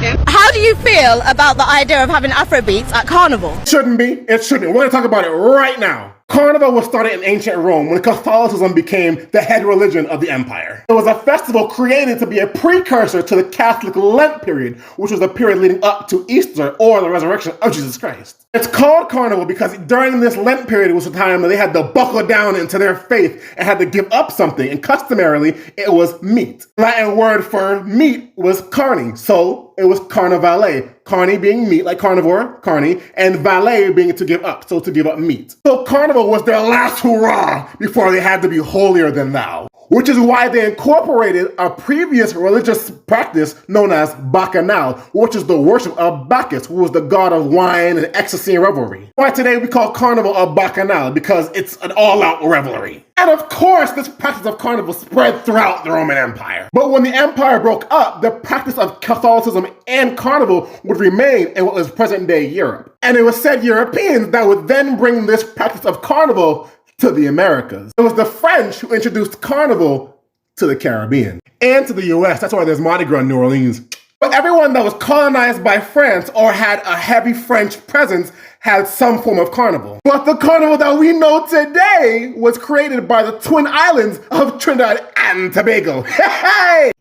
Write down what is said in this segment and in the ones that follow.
Okay. How do you feel about the idea of having Afrobeats at Carnival? Shouldn't be. It shouldn't. We're going to talk about it right now. Carnival was started in ancient Rome when Catholicism became the head religion of the empire. It was a festival created to be a precursor to the Catholic Lent period, which was the period leading up to Easter or the resurrection of Jesus Christ. It's called Carnival because during this Lent period was a time when they had to buckle down into their faith and had to give up something, and customarily it was meat. The Latin word for meat was carne, so it was Carnival A. Carne being meat, like carnivore, carne, and valet being to give up, so to give up meat. So Carnival was their last hurrah before they had to be holier than thou. Which is why they incorporated a previous religious practice known as Bacchanal, which is the worship of Bacchus, who was the god of wine and ecstasy and revelry. Why today we call Carnival a Bacchanal, because it's an all-out revelry. And of course, this practice of carnival spread throughout the Roman Empire. But when the empire broke up, the practice of Catholicism and carnival would remain in what was present-day Europe. And it was said Europeans that would then bring this practice of carnival to the Americas. It was the French who introduced carnival to the Caribbean and to the US. That's why there's Mardi Gras in New Orleans. But everyone that was colonized by France or had a heavy French presence had some form of carnival. But the carnival that we know today was created by the twin islands of Trinidad and Tobago.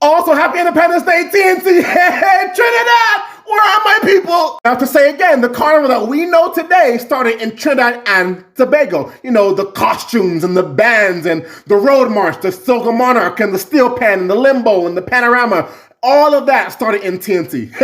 Also, happy Independence Day, TNT! Trinidad! Where are my people? Now to say again, the carnival that we know today started in Trinidad and Tobago. You know, the costumes and the bands and the road march, the Soca Monarch and the steel pan and the limbo and the panorama. All of that started in TNT.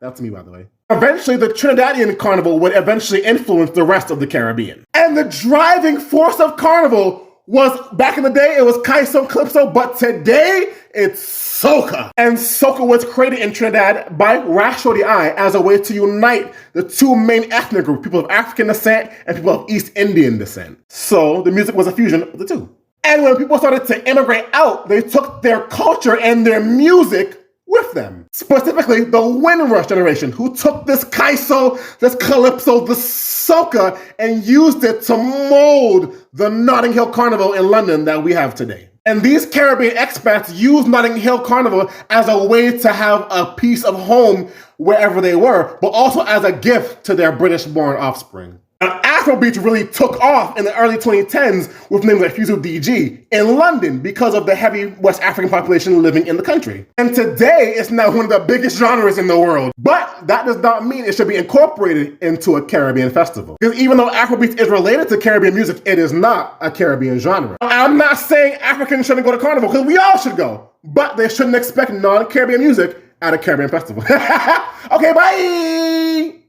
That's me, by the way. Eventually, the Trinidadian carnival would eventually influence the rest of the Caribbean. And the driving force of carnival was, back in the day, it was Kaiso Calypso, but today, it's Soca. And Soca was created in Trinidad by Rashodi I as a way to unite the two main ethnic groups, people of African descent and people of East Indian descent. So the music was a fusion of the two. And when people started to immigrate out, they took their culture and their music with them. Specifically, the Windrush Generation, who took this Kaiso, this Calypso, this Soca, and used it to mold the Notting Hill Carnival in London that we have today. And these Caribbean expats used Notting Hill Carnival as a way to have a piece of home wherever they were, but also as a gift to their British-born offspring. Now, Afrobeats really took off in the early 2010s with names like Fuzu DG in London because of the heavy West African population living in the country. And today, it's now one of the biggest genres in the world. But that does not mean it should be incorporated into a Caribbean festival. Because even though Afrobeats is related to Caribbean music, it is not a Caribbean genre. I'm not saying Africans shouldn't go to Carnival, because we all should go. But they shouldn't expect non-Caribbean music at a Caribbean festival. Okay, bye!